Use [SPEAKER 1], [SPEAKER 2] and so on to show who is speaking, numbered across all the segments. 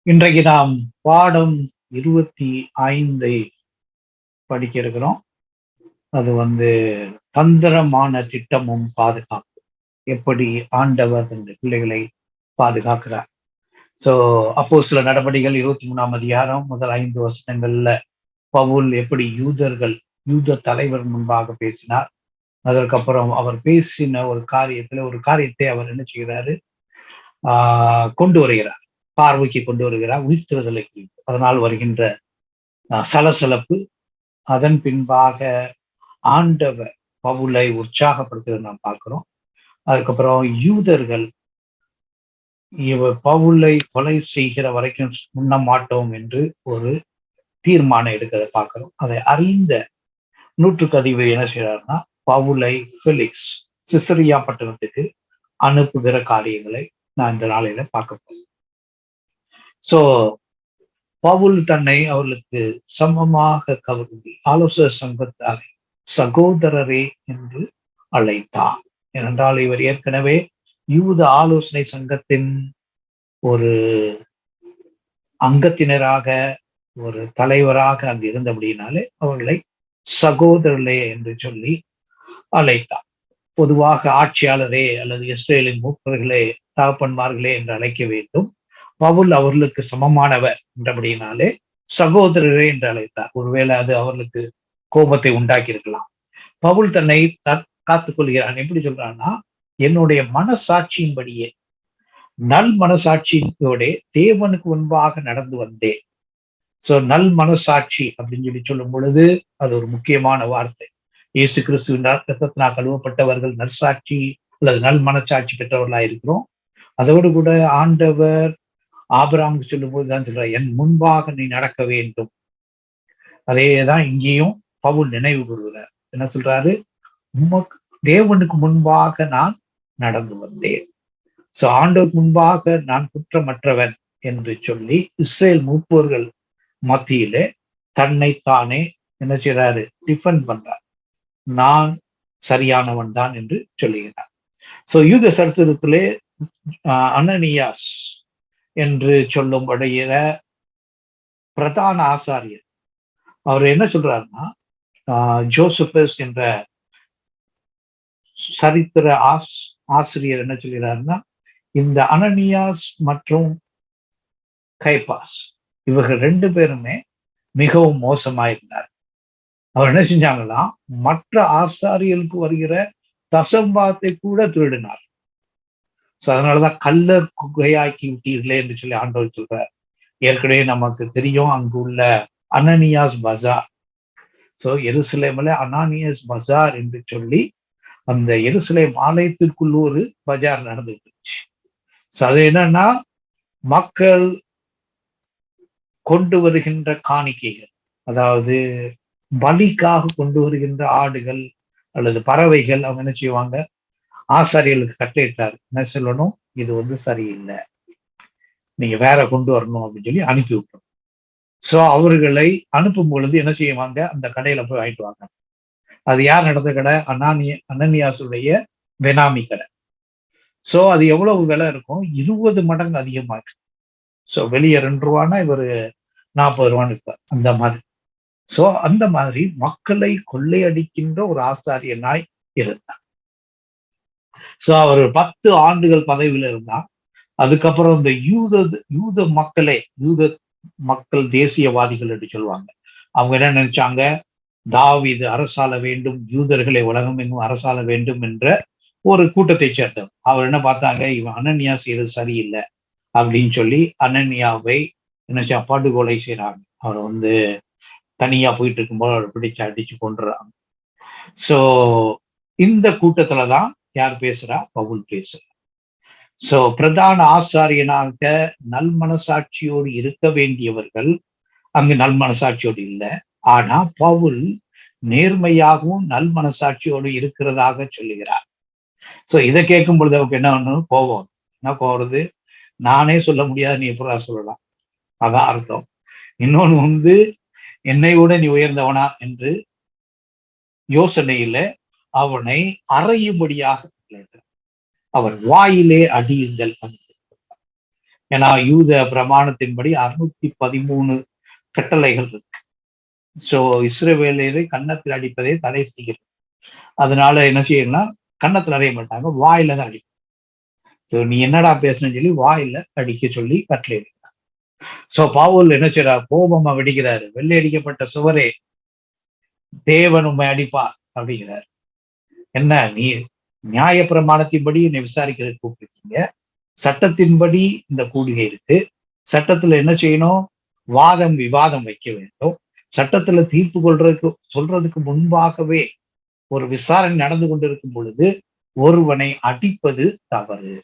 [SPEAKER 1] இன்றைக்கு நாம் பாடம் 25 படிக்க இருக்கிறோம். அது தந்திரமான திட்டமும் பாதுகாப்பு. எப்படி ஆண்டவர் தன்னுடைய பிள்ளைகளை பாதுகாக்கிறார். அப்போஸ்தல நடபடிகள் 23ஆம் அதிகாரம் முதல் 5 வசனங்கள்ல பவுல் எப்படி யூத தலைவர் முன்பாக பேசினார். அதற்கப்புறம் அவர் பேசின ஒரு காரியத்தை அவர் என்ன செய்கிறாரு, கொண்டு வருகிறார், பார்வைக்கு கொண்டு வருகிறார், உயிர்த்தெழுதலை குறித்து. அதனால் வருகின்ற சலசலப்பு, அதன் பின்பாக ஆண்டவர் பவுலை உற்சாகப்படுத்துகிறத நாம் பார்க்கிறோம். அதுக்கப்புறம் யூதர்கள் பவுலை கொலை செய்கிற வரைக்கும் முன்ன மாட்டோம் என்று ஒரு தீர்மானம் எடுக்கிறத பார்க்கிறோம். அதை அறிந்த நூற்றுக்கு அதிபதி என்ன செய்யறாருன்னா, பவுலை ஃபெலிக்ஸ் சிசரியா பட்டணத்துக்கு அனுப்புகிற காரியங்களை நான் இந்த நாளையில பார்க்க போறேன். பவுல் தன்னை அவர்களுக்கு சமமாக கருதி ஆலோசனை சங்கத்தாரை சகோதரரே என்று அழைத்தார். ஏனென்றால் இவர் ஏற்கனவே யூத ஆலோசனை சங்கத்தின் ஒரு அங்கத்தினராக, ஒரு தலைவராக அங்கு இருந்தபடியினாலே அவர்களை சகோதரர்களே என்று சொல்லி அழைத்தார். பொதுவாக ஆட்சியாளரே அல்லது இஸ்ரேலின் மூப்பர்களே, தகப்பன்மார்களே என்று அழைக்க வேண்டும். பவுல் அவர்களுக்கு சமமானவர் என்றபடியினாலே சகோதரரே என்று அழைத்தார். ஒருவேளை அது அவர்களுக்கு கோபத்தை உண்டாக்கி இருக்கலாம். பவுல் தன்னை காத்துக் கொள்கிறான். எப்படி சொல்றான்னா, என்னுடைய மனசாட்சியின்படியே, நல் மனசாட்சியோட தேவனுக்கு முன்பாக நடந்து வந்தேன். நல் மனசாட்சி அப்படின்னு சொல்லும் பொழுது அது ஒரு முக்கியமான வார்த்தை. இயேசு கிறிஸ்துவின் ரத்தத்தினால் கழுவப்பட்டவர்கள் நற்சாட்சி அல்லது நல் மனசாட்சி பெற்றவர்களாக இருக்கிறோம். அதோடு கூட ஆண்டவர் ஆபிரகாமுக்கு சொல்லும் போதுதான் சொல்ற, என் முன்பாக நீ நடக்க வேண்டும். அதேதான் இங்கேயும் பவுல் நினைவு கூறுகிறார். என்ன சொல்றாரு, தேவனுக்கு முன்பாக நான் நடந்து வந்தேன். ஆண்டவருக்கு முன்பாக நான் குற்றமற்றவன் என்று சொல்லி இஸ்ரேல் மூப்போர்கள் மத்தியிலே தன்னைத்தானே என்ன செய்யறாரு, டிஃபெண்ட் பண்றார். நான் சரியானவன் தான் என்று சொல்லுகிறார். யூத சரித்திரத்திலே அனனியாஸ் என்று சொல்லும்படுகிற பிரதான ஆசாரியர், அவர் என்ன சொல்றாருன்னா, ஜோசபஸ் என்ற சரித்திர ஆசிரியர் என்ன சொல்கிறாருன்னா, இந்த அனனியாஸ் மற்றும் கைபாஸ் இவர்கள் 2 பேருமே மிகவும் மோசமாயிருந்தார். அவர் என்ன செஞ்சாங்களாம், மற்ற ஆசாரியர்களுக்கு வருகிற தசம்பாத்தை கூட திருடினார். அதனாலதான் கல்லர் குகையாக்கி விட்டீர்களே என்று சொல்லி ஆண்டவர் சொல்றார். ஏற்கனவே நமக்கு தெரியும், அங்கு உள்ள அனனியாஸ் பஜார். எருசலேம்ல அனானியாஸ் பஜார் என்று சொல்லி அந்த எருசலேம் ஆலயத்திற்குள்ள ஒரு பஜார் நடந்துட்டு இருந்துச்சு. அது என்னன்னா, மக்கள் கொண்டு வருகின்ற காணிக்கைகள், அதாவது பலிக்காக கொண்டு வருகின்ற ஆடுகள் அல்லது பறவைகள், அவங்க என்ன செய்வாங்க, ஆசாரியர்களுக்கு கட்டளையிட்டார், என்ன சொல்லணும், இது சரியில்லை, நீங்க வேற கொண்டு வரணும் அப்படின்னு சொல்லி அனுப்பி விட்டோம். அவர்களை அனுப்பும் பொழுது என்ன செய்வாங்க, அந்த கடையில போய் வாங்கிட்டு வாங்க. அது யார் நடந்த கடை, அனனியாசுடைய பெனாமி கடை. அது எவ்வளவு விலை இருக்கும், 20 மடங்கு அதிகமா இருக்கு. வெளியே 2 ரூபான்னா இவர் 40 ரூபான்னு இருப்பார், அந்த மாதிரி. அந்த மாதிரி மக்களை கொள்ளையடிக்கின்ற ஒரு ஆசாரியனாய் இருந்தார். அவர் 10 ஆண்டுகள் பதவியில இருந்தார். அதுக்கப்புறம் இந்த யூத மக்கள் தேசியவாதிகள் என்று சொல்லுவாங்க. அவங்க என்ன நினைச்சாங்க, தாவீது அரசாள வேண்டும், யூதர்களை உலகம் எங்கும் அரசாள வேண்டும் என்ற ஒரு கூட்டத்தை சேர்ந்தவர். அவர் என்ன பார்த்தாங்க, இவன் அனனியா செய்யறது சரியில்லை அப்படின்னு சொல்லி அனனியாவை என்ன படுகொலை செய்யறாங்க. அவரை தனியா போயிட்டு இருக்கும்போது அவரை பிடிச்சு அடிச்சு கொண்டுறாங்க. இந்த கூட்டத்துலதான் யார் பேசுறா, பவுல் பேசுறா. பிரதான ஆசாரியனாக நல் மனசாட்சியோடு இருக்க வேண்டியவர்கள் அங்கு நல் மனசாட்சியோடு இல்லை. ஆனா பவுல் நேர்மையாகவும் நல் மனசாட்சியோடு இருக்கிறதாக சொல்லுகிறார். இதை கேட்கும் பொழுது அவருக்கு என்ன கோபம், என்ன கோருது, நானே சொல்ல முடியாது, நீ எப்படா சொல்லலாம், அதான் அர்த்தம். இன்னொன்னு என்னை விட நீ உயர்ந்தவனா என்று யோசனையில அவனை அறையும்படியாக அவர் வாயிலே அடியுங்கள். ஏன்னா யூத பிரமாணத்தின்படி 613 கட்டளைகள் இருக்கு. சோ இஸ்ரவேலரை கன்னத்தில் அடிப்பதை தடை செய்கிறது. அதனால என்ன செய்யணும்னா கன்னத்துல அறைய மாட்டாங்க, வாயில தான் அடிக்கும். சோ நீ என்னடா பேசணும்னு சொல்லி வாயில அடிக்க சொல்லி கட்டளை. சோ பவுல் என்ன செய்யறார், கோபமா வெடிக்கிறாரு. வெள்ளை அடிக்கப்பட்ட சுவரே, தேவன் உண்மை அடிப்பார் அப்படிங்கிறார். என்ன நீ நியாய பிரமாணத்தின்படி என்னை விசாரிக்கிறதுக்கு கூப்பிட்டுருக்கீங்க, சட்டத்தின்படி இந்த கூடுகை இருக்கு, சட்டத்துல என்ன செய்யணும், வாதம் விவாதம் வைக்க வேண்டும், சட்டத்துல தீர்ப்பு சொல்றதுக்கு முன்பாகவே ஒரு விசாரணை நடந்து கொண்டிருக்கும் பொழுது ஒருவனை அடிப்பது தவறு.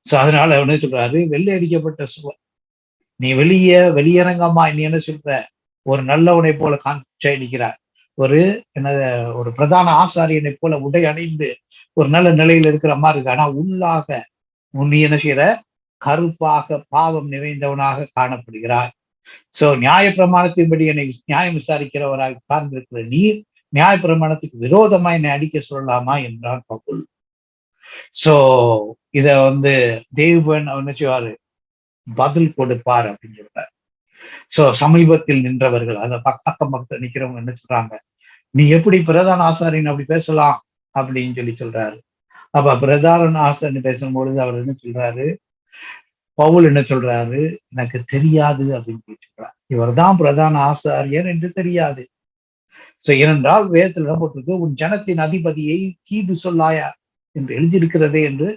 [SPEAKER 1] சோ அதனால என்ன சொல்றாரு, வெள்ளை அடிக்கப்பட்ட சுவர், நீ வெளியரங்கமா நீ என்ன சொல்ற, ஒரு நல்லவனை போல காட்சி அளிக்கிறார், ஒரு என்ன ஒரு பிரதான ஆசாரியனை போல உடை அணிந்து ஒரு நல்ல நிலையில இருக்கிற மாதிரி இருக்கு. ஆனா உள்ளாக நீ என்ன செய்யற, கருப்பாக பாவம் நிறைந்தவனாக காணப்படுகிறாய். சோ நியாய பிரமாணத்தின்படி என்னை நியாயம் விசாரிக்கிறவராக சார்ந்திருக்கிற நீர் நியாய பிரமாணத்துக்கு விரோதமா என்னை அடிக்க சொல்லலாமா என்றான் பவுல். சோ இத தேவன் என்ன செய்வாரு, பதில் கொடுப்பார் அப்படின்னு சொல்றாரு. சோ சமீபத்தில் நின்றவர்கள், அத அக்கம் பக்கத்துல நிக்கிறவங்க என்ன சொல்றாங்க, நீ எப்படி பிரதான ஆசாரியன் அப்படி பேசலாம் அப்படின்னு சொல்றாரு. அப்ப பிரதான ஆசாரியன் பேசும்பொழுது அவர் என்ன சொல்றாரு, பவுல் என்ன சொல்றாரு, எனக்கு தெரியாது அப்படின்னு சொல்றாரு. இவர் தான் பிரதான ஆசாரியர் என்று தெரியாது. சோ ஏனென்றால் வேதத்தில் போட்டிருக்கு, உன் ஜனத்தின் அதிபதியை தீது சொல்லாயா என்று எழுதியிருக்கிறதே என்று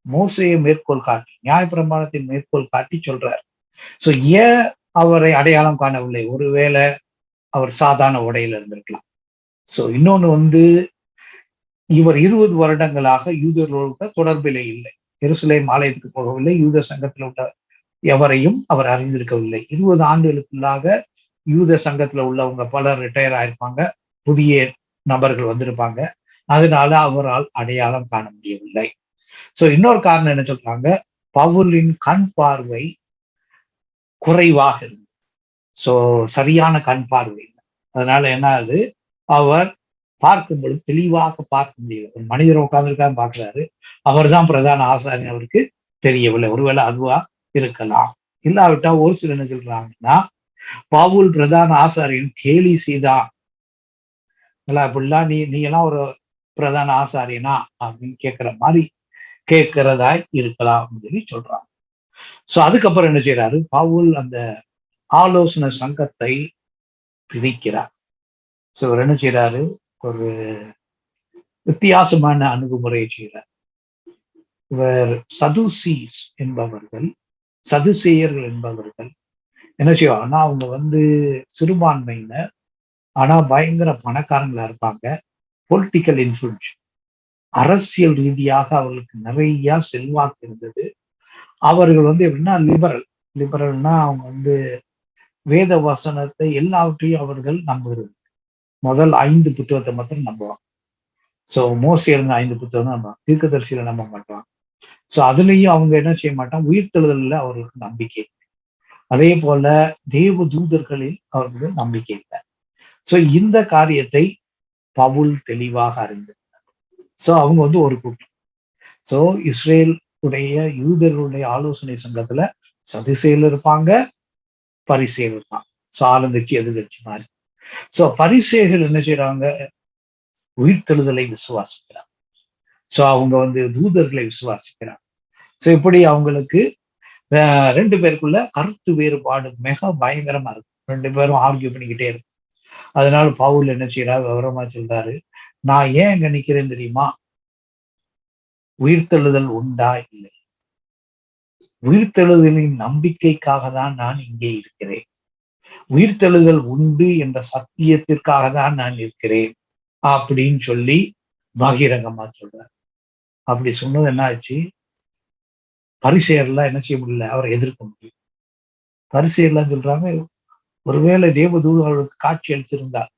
[SPEAKER 1] மோசையை மேற்கோள் காட்டி, நியாயப்பிரமாணத்தின் மேற்கோள் காட்டி சொல்றார். சோ ஏன் அவரை அடையாளம் காணவில்லை, ஒருவேளை அவர் சாதாரண உடையில இருந்திருக்கலாம். சோ இன்னொன்னு இவர் 20 வருடங்களாக யூதர்களோட தொடர்பிலே இல்லை, எருசலேம் ஆலயத்துக்கு போகவில்லை, யூத சங்கத்தில் உள்ள எவரையும் அவர் அறிந்திருக்கவில்லை. 20 ஆண்டுகளுக்குள்ளாக யூத சங்கத்துல உள்ளவங்க பலர் ரிட்டையர் ஆயிருப்பாங்க, புதிய நபர்கள் வந்திருப்பாங்க, அதனால அவரால் அடையாளம் காண முடியவில்லை. சோ இன்னொரு காரணம் என்ன சொல்றாங்க, பவுலின் கண் பார்வை குறைவாக இருந்தது. சோ சரியான கண் பார்வை, அதனால என்ன ஆகுது, அவர் பார்க்கும் பொழுது தெளிவாக பார்க்க முடியல. ஒரு மனிதர் உட்கார்ந்துருக்கான்னு பார்க்கிறாரு, அவர் தான் பிரதான ஆசாரியன் அவருக்கு தெரியவில்லை. ஒருவேளை அதுவா இருக்கலாம். இல்லாவிட்டா ஒரு சில என்ன சொல்றாங்கன்னா, பவுல் பிரதான ஆசாரியன் கேலி செய்தான், அப்படிலாம் நீ எல்லாம் ஒரு பிரதான ஆசாரியனா அப்படின்னு கேட்கிற மாதிரி கேட்கிறதாய் இருக்கலாம் அப்படின்னு சொல்றாங்க. சோ அதுக்கப்புறம் என்ன செய்யறாரு, பவுல் அந்த ஆலோசனை சங்கத்தை பிரிக்கிறார். சோ இவர் என்ன செய்யறாரு, ஒரு வித்தியாசமான அணுகுமுறையை செய்கிறார். இவர் சதுசேயர்கள் என்பவர்கள் என்ன செய்வாங்கன்னா, அவங்க சிறுபான்மையினர், ஆனா பயங்கர பணக்காரங்களா இருப்பாங்க, பொலிட்டிக்கல் இன்ஃபுளுன்ஸ், அரசியல் ரீதியாக அவர்களுக்கு நிறைய செல்வாக்கு இருந்தது. அவர்கள் எப்படின்னா லிபரல்னா அவங்க வேத வசனத்தை எல்லாவற்றையும் அவர்கள் நம்புகிறது. முதல் 5 புத்தகத்தை மாத்திரம் நம்புவாங்க. சோ மோசே இருந்த 5 புத்தகம் நம்புவாங்க, தீர்க்கதரிசியில நம்ப மாட்டாங்க. சோ அதுலயும் அவங்க என்ன செய்ய மாட்டாங்க, உயிர்த்தெழுதல்ல அவர்களுக்கு நம்பிக்கை. அதே போல தேவ தூதர்களில் அவர்களுக்கு நம்பிக்கை இல்லை. சோ இந்த காரியத்தை பவுல் தெளிவாக அறிந்திருந்தார். சோ அவங்க ஒரு கூட்டம். சோ இஸ்ரேல் உடைய யூதர்களுடைய ஆலோசனை சங்கத்துல சதுசேயர் இருப்பாங்க, பரிசேயர் இருப்பாங்க. சோ ஆளுங்கட்சி எதிர்கட்சி மாதிரி. சோ பரிசேயர்கள் என்ன செய்யறாங்க, உயிர்த்தெழுதலை விசுவாசிக்கிறாங்க. சோ அவங்க தூதர்களை விசுவாசிக்கிறாங்க. சோ இப்படி அவங்களுக்கு 2 பேருக்குள்ள கருத்து வேறுபாடு மிக பயங்கரமா இருக்கு. 2 பேரும் ஆர்கியூ பண்ணிக்கிட்டே இருக்கு. அதனால பவுல் என்ன செய்யறாரு, விவரமா சொல்றாரு, நான் ஏன் இங்க நிக்கிறேன் தெரியுமா, உயிர்த்தெழுதல் உண்டா இல்லை, உயிர்த்தெழுதலின் நம்பிக்கைக்காக தான் நான் இங்கே இருக்கிறேன், உயிர்த்தெழுதல் உண்டு என்ற சத்தியத்திற்காக தான் நான் இருக்கிறேன் அப்படின்னு சொல்லி பகிரங்கமா சொல்றாரு. அப்படி சொன்னது என்ன ஆச்சு, பரிசேயர்லாம் என்ன செய்ய முடியல, அவரை எதிர்க்க முடியும். பரிசேயர்லாம் சொல்றாங்க, ஒருவேளை தேவதூதர்களுக்கு காட்சி அளித்திருந்தார்,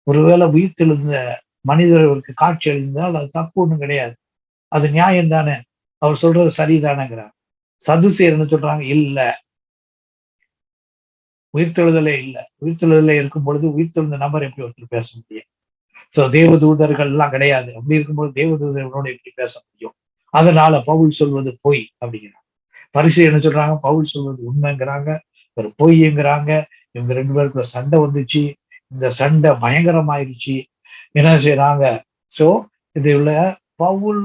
[SPEAKER 1] ஒருவேளை உயிர்த்தெழுந்த மனிதர்களுக்கு காட்சி அளித்திருந்தால் அது தப்பு ஒண்ணும் கிடையாது, அது நியாயம் தானே, அவர் சொல்றது சரிதானேங்கிறாங்க. சதுசேயர் என்ன சொல்றாங்க, இல்ல உயிர்த்தெழுதலே இல்லை, உயிர்த்தெழுதலே இருக்கும் பொழுது உயிர்த்தெழுந்த நபர் எப்படி ஒருத்தர் பேச முடியும், சோ தேவதூதர்கள் எல்லாம் கிடையாது, அப்படி இருக்கும்போது தேவதூதர்களோட எப்படி பேச முடியும், அதனால பவுல் சொல்வது பொய் அப்படிங்கிறாங்க. பரிசேயர் என்ன சொல்றாங்க? பவுல் சொல்வது உண்மைங்கிறாங்க, ஒரு பொய்ங்கிறாங்க. இவங்க 2 பேருக்குள்ள சண்டை வந்துச்சு. இந்த சண்டை பயங்கரமாயிருச்சு. என்ன செய்றாங்க? சோ இதுல பவுல்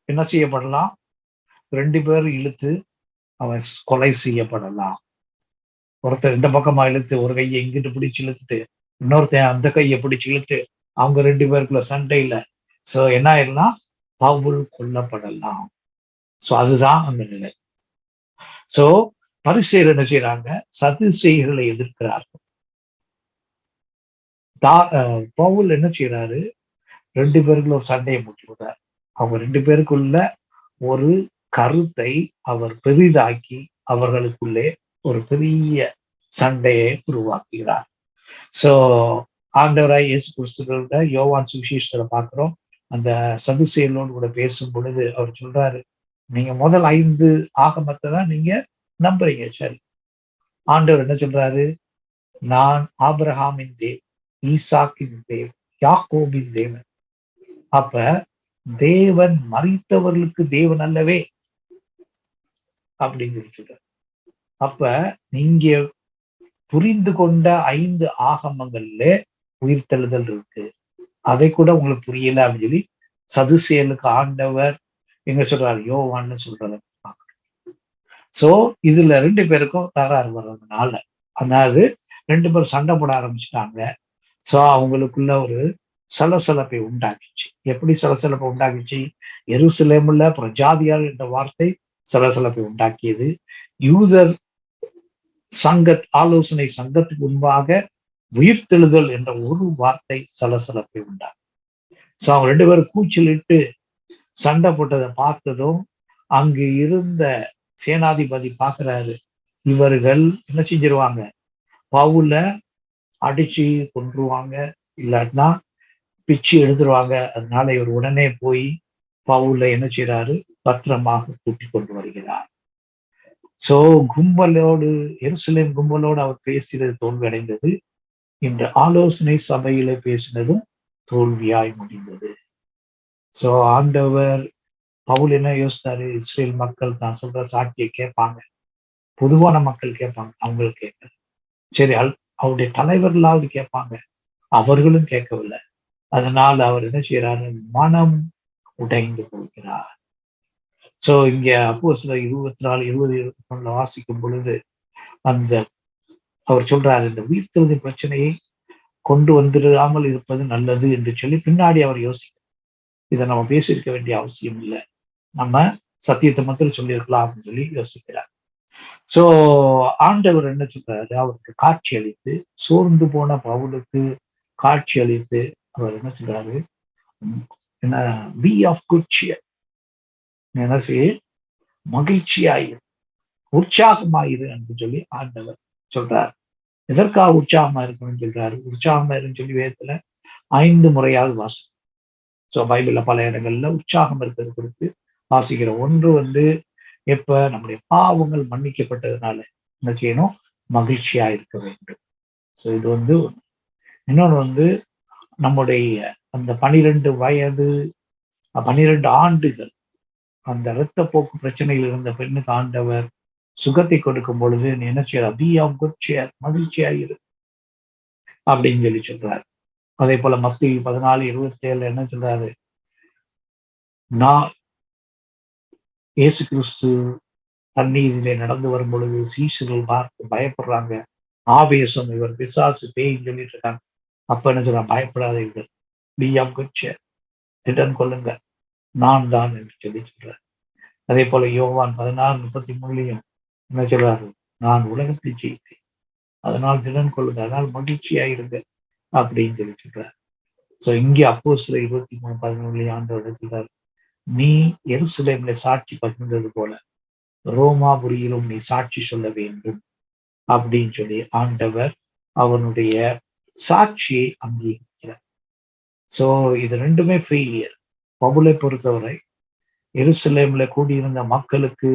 [SPEAKER 1] என்ன செய்யப்படலாம்? 2 பேரும் இழுத்து அவன் கொலை செய்யப்படலாம். ஒருத்தர் இந்த பக்கமா இழுத்து ஒரு கையை இங்கிட்டு பிடிச்சு இழுத்துட்டு, இன்னொருத்தன் அந்த கையை பிடிச்சு இழுத்து, அவங்க 2 பேருக்குள்ள சண்டையில சோ என்ன ஆயிடலாம்? பவுல் கொல்லப்படலாம். சோ அதுதான் அந்த நிலை. சோ பரிசேயர் என்ன செய்றாங்க? சதுசேயர்களை எதிர்க்கிறார்கள். பவுல் என்ன செய்றாரு? 2 பேருக்குள்ள ஒரு சண்டையை மூட்டி விடுறார். அவங்க 2 பேருக்குள்ள ஒரு கருத்தை அவர் பெரிதாக்கி அவர்களுக்குள்ளே ஒரு பெரிய சண்டையை உருவாக்குகிறார். சோ ஆண்டவராய் இயேசு கிறிஸ்துவோட யோவான் சுவிசேஷத்துல பார்க்கிறோம். அந்த சதுசேயர்களோடு கூட பேசும் பொழுது அவர் சொல்றாரு, நீங்க முதல் 5 ஆகமத்தை தான் நீங்க நம்புறீங்க. சரி. ஆண்டவர் என்ன சொல்றாரு? நான் ஆபிரகாமின் தேவன், ஈசாக்கின் தேவன், யாக்கோபின் தேவன். அப்ப தேவன் மரித்தவர்களுக்கு தேவன் அல்லவே அப்படின்னு சொல்றாரு. அப்ப நீங்க புரிந்து கொண்ட 5 ஆகமங்கள்ல உயிர்த்தெழுதல் இருக்கு. அதை கூட உங்களுக்கு புரியல அப்படின்னு சொல்லி சதுசேயலுக்கு ஆண்டவர் எங்க சொல்றாரு? யோவான்னு சொல்றத பார்க்கிறோம். சோ இதுல 2 பேருக்கும் தகராறு வர்றதுனால, அதாவது 2 பேரும் சண்டை போட ஆரம்பிச்சுட்டாங்க. சோ அவங்களுக்குள்ள ஒரு சலசலப்பை உண்டாக்கிச்சு. எப்படி சலசலப்பை உண்டாக்கிச்சு? எருசலேமுல பிரஜாதியார் என்ற வார்த்தை சலசலப்பை உண்டாக்கியது. யூதர் ஆலோசனை சங்கத்துக்கு முன்பாக உயிர்த்தெழுதல் என்ற ஒரு வார்த்தை சலசலப்பை உண்டாகும். சோ அவங்க 2 பேரும் கூச்சலிட்டு சண்டை போட்டதை பார்த்ததும் அங்கு இருந்த சேனாதிபதி பார்க்கிறாரு. இவர்கள் என்ன செஞ்சிருவாங்க? பவுல அடிச்சு கொன்றுவாங்க, இல்லாட்டினா பிச்சு எடுத்துருவாங்க. அதனால இவர் உடனே போய் பவுல என்ன செய்யறாரு? பத்திரமாக கூட்டிக் கொண்டு வருகிறார். சோ கும்பலோடு எருசலேம் கும்பலோடு அவர் பேசியது தோல்வி அடைந்தது. இந்த ஆலோசனை சபையில பேசினதும் தோல்வியாய் முடிந்தது. சோ ஆண்டவர் பவுல் என்ன யோசித்தாரு? இஸ்ரேல் மக்கள் தான் சொல்ற சாட்சியை கேட்பாங்க, பொதுவான மக்கள் கேட்பாங்க, அவங்களுக்கு கேட்கல. சரி, அவருடைய தலைவர்களாவது கேட்பாங்க, அவர்களும் கேட்கவில்லை. அதனால அவர் என்ன செய்யறாரு? மனம் உடைந்து போகிறார். சோ இங்க அப்போஸ்தலர் 24, 20, 21 வாசிக்கும் பொழுது அந்த அவர் சொல்றாரு, இந்த உயிர்த்தெழுதல் பிரச்சனையை கொண்டு வந்துடாமல் இருப்பது நல்லது என்று சொல்லி பின்னாடி அவர் யோசிக்கிறார். இதை நம்ம பேசியிருக்க வேண்டிய அவசியம் இல்லை, நம்ம சத்தியத்தை மாத்திரம் சொல்லியிருக்கலாம் அப்படின்னு சொல்லி யோசிக்கிறார். சோ ஆண்டவர் என்ன சொல்றாரு? அவருக்கு காட்சி அளித்து, சோர்ந்து போன பவுலுக்கு காட்சி அளித்து அவர் என்ன சொல்றாரு? என்ன, பி ஆஃப் குட் சியர், என்ன செய்ய, மகிழ்ச்சியாயிரு, உற்சாகமாயிரு என்று சொல்லி ஆண்டவர் சொல்றார். எதற்காக உற்சாகமா இருக்கணும்னு சொல்றாரு? உற்சாகமா இருக்குன்னு சொல்லி வேதத்துல 5 முறையாவது வாசிக்கும். சோ பைபிள்ல பல இடங்கள்ல உற்சாகம் இருக்கிறது குறித்து வாசிக்கிறோம். ஒன்று எப்ப நம்முடைய பாவங்கள் மன்னிக்கப்பட்டதுனால என்ன செய்யணும்? மகிழ்ச்சியா இருக்க வேண்டும். சோ இது இன்னொன்னு நம்முடைய அந்த 12 வயது 12 ஆண்டுகள் அந்த இரத்தப்போக்கு பிரச்சனையில் இருந்த பெண்ணுக்கு ஆண்டவர் சுகத்தை கொடுக்கும் பொழுது நீ என்ன செய்யற? பி ஆஃப் குட் சியர், மகிழ்ச்சியாயிரு அப்படின்னு சொல்லி சொல்றாரு. அதே போல மத்தேயு 14:27 என்ன சொல்றாரு? நான் இயேசு கிறிஸ்து தண்ணீரிலே நடந்து வரும் பொழுது சீஷர்கள் பார்த்து பயப்படுறாங்க. ஆவேசம், இவர் பிசாசு பேய்ன்னு சொல்லிட்டு இருக்காங்க. அப்ப என்ன சொல்றாங்க? பயப்படாதீர்கள், பி ஆஃப் குட் சியர், திடன் கொள்ளுங்க, நான் தான் என்று சொல்லி சொல்றாரு. அதே போல யோவான் 16:33 என்ன சொல்றாரு? நான் உலகத்தை ஜெயித்தேன், அதனால் திடன் கொள்ளுங்க, அதனால் மகிழ்ச்சியாயிருங்க அப்படின்னு சொல்லி சொல்றாரு. சோ இங்கே அப்போஸ்தலர் 23:11 ஆண்டவர் சொல்றாரு, நீ எருசலேமிலே சாட்சி பகிர்ந்தது போல ரோமாபுரியிலும் நீ சாட்சி சொல்ல வேண்டும் அப்படின்னு சொல்லி ஆண்டவர் அவனுடைய சாட்சியை அங்கீகரிக்கிறார். சோ இது 2மே ஃபெயிலியர். பவுலை பொறுத்தவரை எருசலேம்ல கூடியிருந்த மக்களுக்கு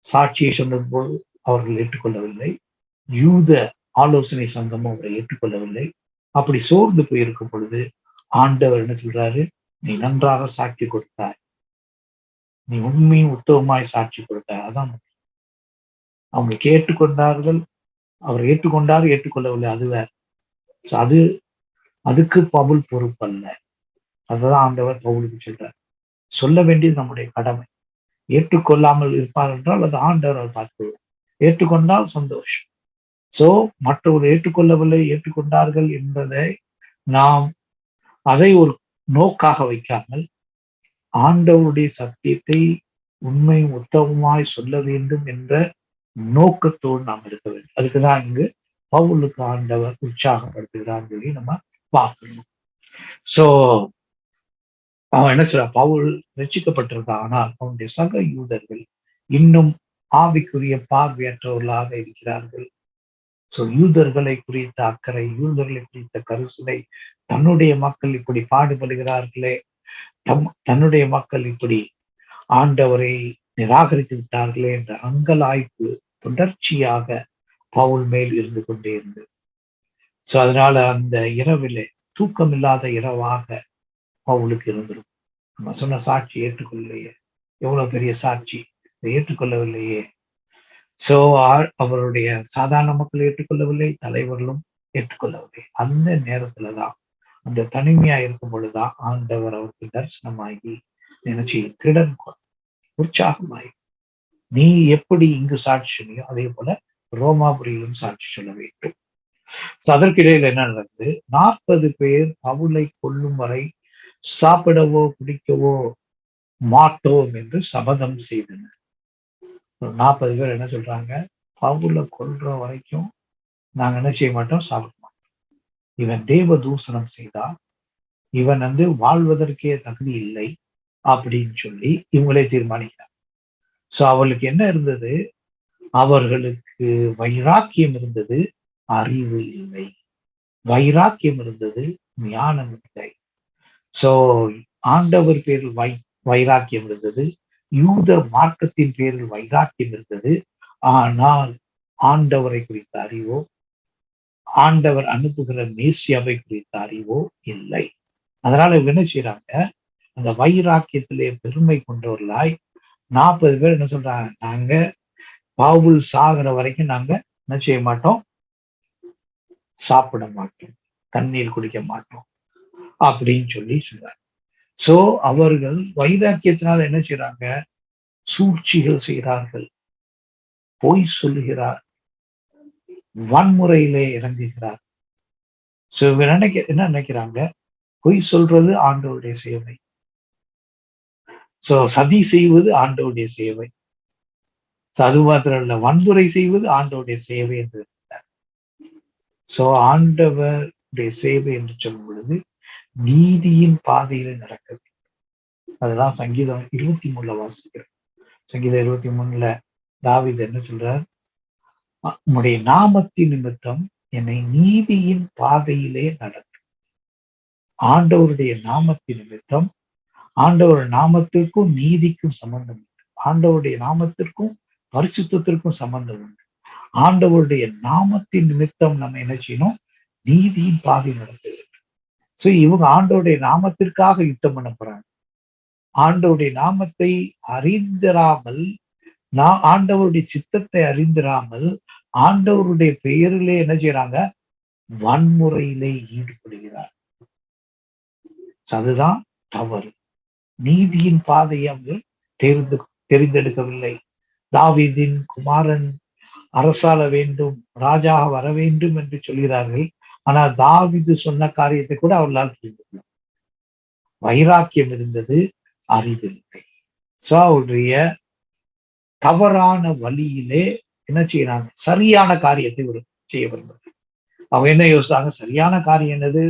[SPEAKER 1] சாட்சியை சொன்னது போல் அவர்கள் ஏற்றுக்கொள்ளவில்லை. யூத ஆலோசனை சங்கமும் அவரை ஏற்றுக்கொள்ளவில்லை. அப்படி சோர்ந்து போயிருக்கும் பொழுது ஆண்டவர் என்ன சொல்றாரு? நீ நன்றாக சாட்சி கொடுத்தாய், நீ உண்மையும் உத்தவமாய் சாட்சி கொடுத்த. அதான் அவங்க கேட்டுக்கொண்டார்கள். அவர் ஏற்றுக்கொண்டார், ஏற்றுக்கொள்ளவில்லை, அது வேற. அது அதுக்கு பவுல் பொறுப்பல்ல. அதுதான் ஆண்டவர் பவுலுக்கு சொல்றார். சொல்ல வேண்டியது நம்முடைய கடமை. ஏற்றுக்கொள்ளாமல் இருப்பார் என்றால் அது ஆண்டவர் அவர் பார்த்துக்கொள்வார். ஏற்றுக்கொண்டால் சந்தோஷம். சோ மற்றவர்கள் ஏற்றுக்கொள்ளவில்லை, ஏற்றுக்கொண்டார்கள் என்பதை நாம் அதை ஒரு நோக்காக வைக்காமல் ஆண்டவருடைய சத்தியத்தை உண்மை உத்தமமாய் சொல்ல வேண்டும் என்ற நோக்கத்தோடு நாம் இருக்க வேண்டும். அதுக்குதான் இங்கு பவுலுக்கு ஆண்டவர் உற்சாகப்படுத்துகிறார் சொல்லி நம்ம பார்க்கணும். சோ அவன் என்ன சொல்ற, பவுல் ரட்சிக்கப்பட்டிருக்கான், ஆனால் அவனுடைய சக யூதர்கள் இன்னும் ஆவிக்குரிய பார்வையற்றவர்களாக இருக்கிறார்கள். சோ யூதர்களை குறித்த அக்கறை, யூதர்களை குறித்த கருசனை, தன்னுடைய மக்கள் இப்படி பாடுபடுகிறார்களே, தன்னுடைய மக்கள் இப்படி ஆண்டவரை நிராகரித்து விட்டார்களே என்ற அங்கலாய்ப்பு தொடர்ச்சியாக பவுல் மேல் இருந்து கொண்டே இருந்தது. சோ அதனால அந்த இரவிலே தூக்கமில்லாத இரவாக பவுலுக்கு இருந்திருக்கும். நம்ம சொன்ன சாட்சி ஏற்றுக்கொள்ளலையே, எவ்வளவு பெரிய சாட்சி, இதை ஏற்றுக்கொள்ளவில்லையே. சோ அவருடைய சாதாரண மக்கள் ஏற்றுக்கொள்ளவில்லை, தலைவர்களும் ஏற்றுக்கொள்ளவில்லை. அந்த நேரத்துலதான், அந்த தனிமையா இருக்கும் பொழுதுதான் ஆண்டவர் அவருக்கு தரிசனமாகி நினைச்சு திடன் உற்சாகமாய், நீ எப்படி இங்கு சாட்சி சொன்னியோ அதே போல ரோமாபுரியிலும் சாட்சி சொல்ல வேண்டும். அதற்கிடையில் என்ன நடந்தது, 40 பேர் பவுலை கொல்லும் வரை சாப்பிடவோ குடிக்கவோ மாட்டோம் என்று சபதம் செய்தனர். 40 பேர் என்ன சொல்றாங்க, பவுலை கொல்ற வரைக்கும் நாங்க என்ன செய்ய மாட்டோம், சாப்பிட மாட்டோம். இவன் தேவ தூஷணம் செய்தால் இவன் வாழ்வதற்கே தகுதி இல்லை அப்படின்னு சொல்லி இவங்களே தீர்மானிக்கிறார். சோ அவர்களுக்கு என்ன இருந்தது, அவர்களுக்கு வைராக்கியம் இருந்தது, அறிவு இல்லை. வைராக்கியம் இருந்தது, ஞானம் இல்லை. சோ ஆண்டவர் பேரில் வைராக்கியம் இருந்தது, யூத மார்க்கத்தின் பேரில் வைராக்கியம் இருந்தது. ஆனால் ஆண்டவரை குறித்த அறிவோ, ஆண்டவர் அனுப்புகிற மேசியாவை குறித்த அறிவோ இல்லை. அதனால இவங்க என்ன செய்யறாங்க, அந்த வைராக்கியத்திலே பெருமை கொண்டவர்களாய் 40 பேர் என்ன சொல்றாங்க, நாங்க பவுல் சாகிற வரைக்கும் நாங்க என்ன செய்ய மாட்டோம், சாப்பிட மாட்டோம், தண்ணீர் குடிக்க மாட்டோம் அப்படின்னு சொல்லி சொல்றாங்க. சோ அவர்கள் வைராக்கியத்தினால என்ன செய்யறாங்க, சூழ்ச்சிகள் செய்கிறார்கள், பொய் சொல்லுகிறார், வன்முறையிலே இறங்குகிறார். சோ இவங்க என்ன நினைக்கிறாங்க, பொய் சொல்றது ஆண்டவருடைய சேவை, சோ சதி செய்வது ஆண்டவருடைய சேவை, அது மாத்திரம் இல்ல, வன்முறை செய்வது ஆண்டவருடைய சேவை என்று இருந்தார். சோ ஆண்டவருடைய சேவை என்று சொல்லும் பொழுது நீதியின் பாதையில நடக்க வேண்டும். அதெல்லாம் சங்கீதம் 23 வாசிக்கிறோம். சங்கீதம் 23 தாவீது என்ன சொல்றார், உம்முடைய நாமத்தின் நிமித்தம் என்னை நீதியின் பாதையிலே நடத்தும். ஆண்டவருடைய நாமத்தின் நிமித்தம், ஆண்டவர் நாமத்திற்கும் நீதிக்கும் சம்பந்தம் உண்டு, ஆண்டவருடைய நாமத்திற்கும் பரிசுத்தத்திற்கும் சம்பந்தம் உண்டு. ஆண்டவருடைய நாமத்தின் நிமித்தம் நம்ம என்ன செய்யணும், நீதியின் பாதை நடத்த வேண்டும். சோ இவங்க ஆண்டவருடைய நாமத்திற்காக யுத்தம் பண்ண போறாங்க. ஆண்டவருடைய நாமத்தை அறிந்திராமல், ஆண்டவருடைய சித்தத்தை அறிந்திராமல் ஆண்டவருடைய பெயரிலே என்ன செய்யறாங்க, வன்முறையிலே ஈடுபடுகிறார். அதுதான் தவறு. நீதியின் பாதையை அவங்க தெரிந்தெடுக்கவில்லை. தாவீதின் குமாரன் அரசாள வேண்டும், ராஜாக வர வேண்டும் என்று சொல்கிறார்கள். ஆனால் தாவீது சொன்ன காரியத்தை கூட அவர்களால் புரிந்து கொள்ள, வைராக்கியம் இருந்தது, அறிவில்லை. சோ அவருடைய தவறான வழியிலே என்ன செய்யறாங்க, சரியான காரியத்தை செய்ய விரும்புறாங்க. அவங்க என்ன யோசித்தாங்க, சரியான காரியம் என்னது,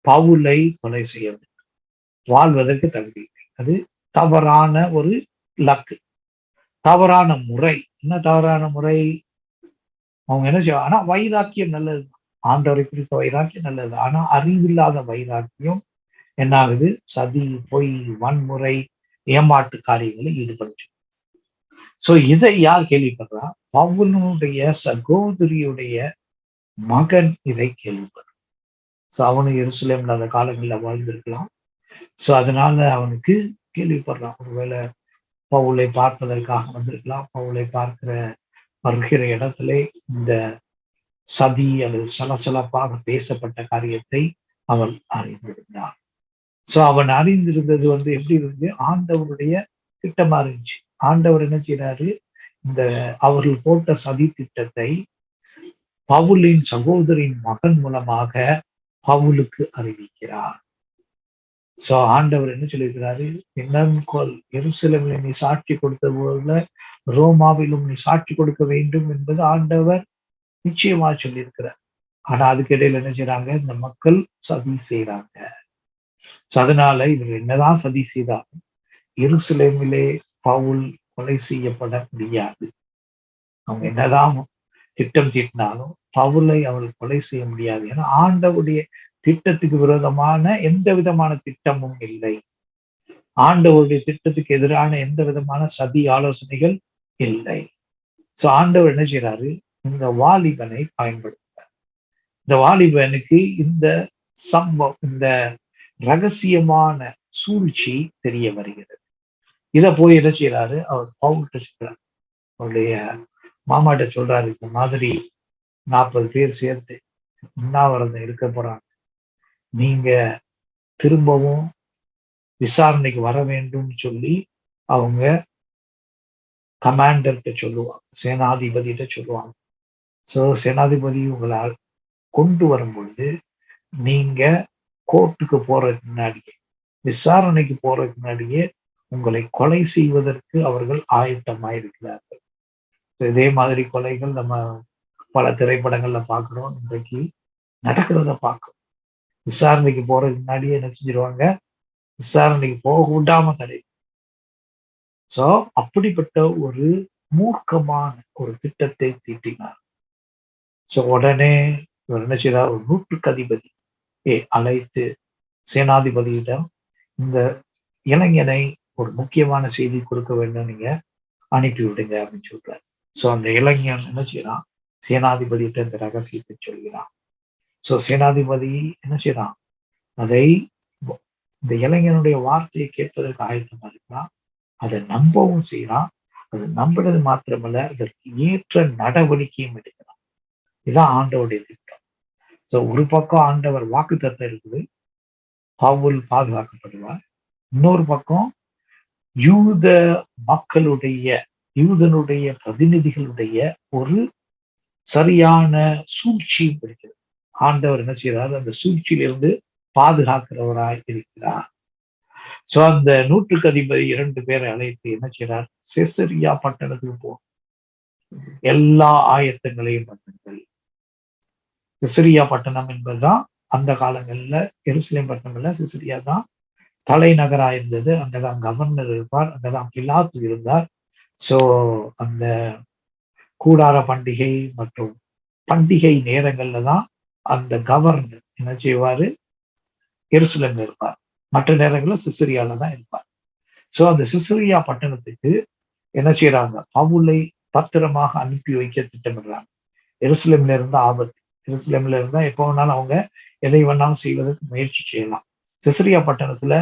[SPEAKER 1] பவுலை கொலை செய்ய வேண்டும், வாழ்வதற்கு தகுதி இல்லை. அது தவறான ஒரு லக்கு, தவறான முறை. என்ன தவறான முறை, அவங்க என்ன செய்வாங்க, ஆனா வைராக்கியம் நல்லது, ஆண்டவரை குறித்த வைராக்கியம் நல்லது. ஆனா அறிவில்லாத வைராக்கியம் என்ன ஆகுது, சதி, பொய், வன்முறை, ஏமாற்று காரியங்களில் ஈடுபடுச்சு. சோ இதை யார் கேள்விப்படுறா, பவுலுடைய சகோதரியுடைய மகன் இதை கேள்விப்படுறான். சோ அவனு எருசலேம்ல அந்த காலங்களில் வாழ்ந்திருக்கலாம். சோ அதனால அவனுக்கு கேள்விப்படுறான். ஒருவேளை பவுலை பார்ப்பதற்காக வந்திருக்கலாம். பவுலை வருகிற இடத்திலே இந்த சதி அல்லது சலசலப்பாக பேசப்பட்ட காரியத்தை அவன் அறிந்திருந்தான். சோ அவன் அறிந்திருந்தது எப்படி இருந்து ஆண்டவருடைய திட்டமா இருந்துச்சு. ஆண்டவர் என்ன செய்யறாரு, இந்த அவர்கள் போட்ட சதி திட்டத்தை பவுலின் சகோதரின் மகன் மூலமாக பவுலுக்கு அறிவிக்கிறார். சோ ஆண்டவர் என்ன சொல்லியிருக்கிறாரு, என்னன்கொல் எருசலேமில் நீ சாட்சி கொடுத்த போல ரோமாவிலும் நீ சாட்சி கொடுக்க வேண்டும் என்பது ஆண்டவர் நிச்சயமா சொல்லியிருக்கிறார். ஆனா அதுக்கு இடையில என்ன செய்யறாங்க, இந்த மக்கள் சதி செய்யறாங்க. அதனால இவர் என்னதான் சதி செய்தாலும் எருசலேமிலே பவுல் கொலை செய்யப்பட முடியாது. அவங்க என்னதான் திட்டம் தீட்டினாலும் பவுலை அவள் கொலை செய்ய முடியாது. ஏன்னா ஆண்டவுடைய திட்டத்துக்கு விரோதமான எந்த விதமான திட்டமும் இல்லை. ஆண்டவருடைய திட்டத்துக்கு எதிரான எந்த விதமான சதி ஆலோசனைகள் இல்லை. சோ ஆண்டவர் என்ன செய்யறாரு, இந்த வாலிபனை பயன்படுத்துறார். இந்த வாலிபனுக்கு இந்த இந்த ரகசியமான சூழ்ச்சி தெரிய வருகிறது. இத போய் என்ன செய்யறாரு, அவர் பவுல்கிட்ட சொல்றாரு, அவருடைய மாமாட்ட சொல்றாரு, இந்த மாதிரி 40 பேர் சேர்த்து உண்ணாவிரதம் இருக்க போறாங்க, நீங்க திரும்பவும் விசாரணைக்கு வர வேண்டும் சொல்லி அவங்க கமாண்டர்கிட்ட சொல்லுவாங்க, சேனாதிபதிகிட்ட சொல்லுவாங்க. சோ சேனாதிபதி உங்களால் கொண்டு வரும் பொழுது நீங்க கோர்ட்டுக்கு போறதுக்கு முன்னாடியே, விசாரணைக்கு போறதுக்கு முன்னாடியே உங்களை கொலை செய்வதற்கு அவர்கள் ஆயத்தமாயிருக்கிறார்கள். இதே மாதிரி கொலைகள் நம்ம பல திரைப்படங்கள்ல பார்க்கிறோம், இன்றைக்கு நடக்கிறத பார்க்கிறோம். விசாரணைக்கு போறதுக்கு முன்னாடியே என்ன செஞ்சிருவாங்க, விசாரணைக்கு போக விடாம தடை. சோ அப்படிப்பட்ட ஒரு மூர்க்கமான ஒரு திட்டத்தை தீட்டினார். சோ உடனே இவர் என்ன செய்யறார், ஒரு நூற்றுக்கு அதிபதி அழைத்து சேனாதிபதியிடம் இந்த இளைஞனை ஒரு முக்கியமான செய்தி கொடுக்க வேண்டும், நீங்க அனுப்பி விடுங்க அப்படின்னு சொல்றாரு. சோ அந்த இளைஞன் என்ன செய்யறான், சேனாதிபதியிட்ட இந்த ரகசியத்தை சொல்கிறான். சோ சேனாதிபதி என்ன செய்யறான், அதை இந்த இளைஞனுடைய வார்த்தையை கேட்பதற்கு ஆயத்தமா இருக்கிறான். அதை நம்பவும் செய்யறான். அது நம்பினது மாத்திரமல்ல, அதற்கு ஏற்ற நடவடிக்கையும் எடுக்கிறான். இதுதான் ஆண்டவருடைய திட்டம். சோ ஒரு பக்கம் ஆண்டவர் வாக்குத்தத்தம் இருக்குது, பவுல் பாதுகாக்கப்படுவார். இன்னொரு பக்கம் யூத மக்களுடைய, யூதனுடைய பிரதிநிதிகளுடைய ஒரு சரியான சூழ்ச்சியும் இருக்கிறது. ஆண்டவர் என்ன செய்யறாரு, அந்த சூழ்ச்சியிலிருந்து பாதுகாக்கிறவராய் இருக்கிறார். சோ அந்த நூற்றுக்கு அதிபதி 2 பேரை அழைத்து என்ன செய்யறார், செசரியா பட்டணத்துக்கு போ, எல்லா ஆயத்தங்களையும் பண்ணுங்கள். செசரியா பட்டணம் என்பதுதான் அந்த காலங்கள்ல எருசலேம் பட்டணங்கள்ல செசரியா தான் தலைநகரா இருந்தது. அங்கதான் கவர்னர் இருப்பார், அங்கதான் பிலாத்து இருந்தார். சோ அந்த கூடார பண்டிகை மற்றும் பண்டிகை நேரங்கள்ல தான் அந்த கவர்னர் என்ன செய்வாரு, எருசலேம்ல இருப்பார். மற்ற நேரங்கள்ல சிசரியால தான் இருப்பார். சோ அந்த சிசரியா பட்டணத்துக்கு என்ன செய்யறாங்க, பவுலை பத்திரமாக அனுப்பி வைக்க திட்டமிடுறாங்க. எருசலேம்ல இருந்த ஆபத்து, எருசலேம்ல இருந்தா எப்போ வேணாலும் அவங்க எதை வேணாலும் செய்வதற்கு முயற்சி செய்யலாம். சிசரியா பட்டணத்துல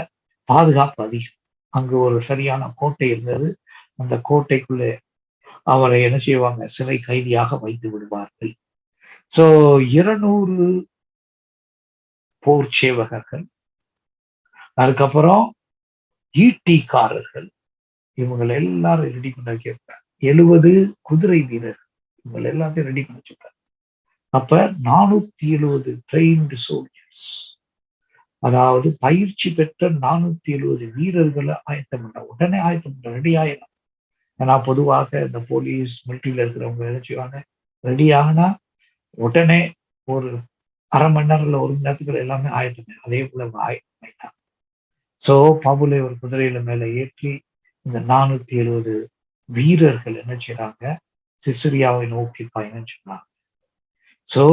[SPEAKER 1] பாதுகாப்பு அதிகம். அங்கு ஒரு சரியான கோட்டை இருந்தது. அந்த கோட்டைக்குள்ளே அவரை என்ன செய்வாங்க, சிறை கைதியாக வைத்து விடுவார்கள். சோ 200 போர் சேவகர்கள், அதுக்கப்புறம் ஈட்டிக்காரர்கள், இவங்களை எல்லாரும் ரெடி பண்ண வைக்கிறார். 70 குதிரை வீரர்கள், இவங்க எல்லாத்தையும் ரெடி பண்ண சொல்றாரு. அப்ப 470 ட்ரெயின்டு சோல்ஜர்ஸ், அதாவது பயிற்சி பெற்ற 470 வீரர்களை ஆயத்தம் பண்ண, உடனே ஆயத்தம் பண்ண, ரெடி ஆயிடும். ஏன்னா பொதுவாக இந்த போலீஸ் மிலிட்டரியில இருக்கிறவங்க என்ன செய்வாங்க, ரெடி ஆகினா உடனே ஒரு அரை மணி நேரம் இல்ல 1 மணி நேரத்துக்குள்ள எல்லாமே ஆயத்தம். அதே போல ஆயத்தம் ஆயிட்டாங்க. சோ பவுலை ஒரு குதிரையில மேல ஏற்றி இந்த 470 வீரர்கள் என்ன செய்யறாங்க, சிசரியாவை நோக்கி பயணம் செய்றாங்க. சோ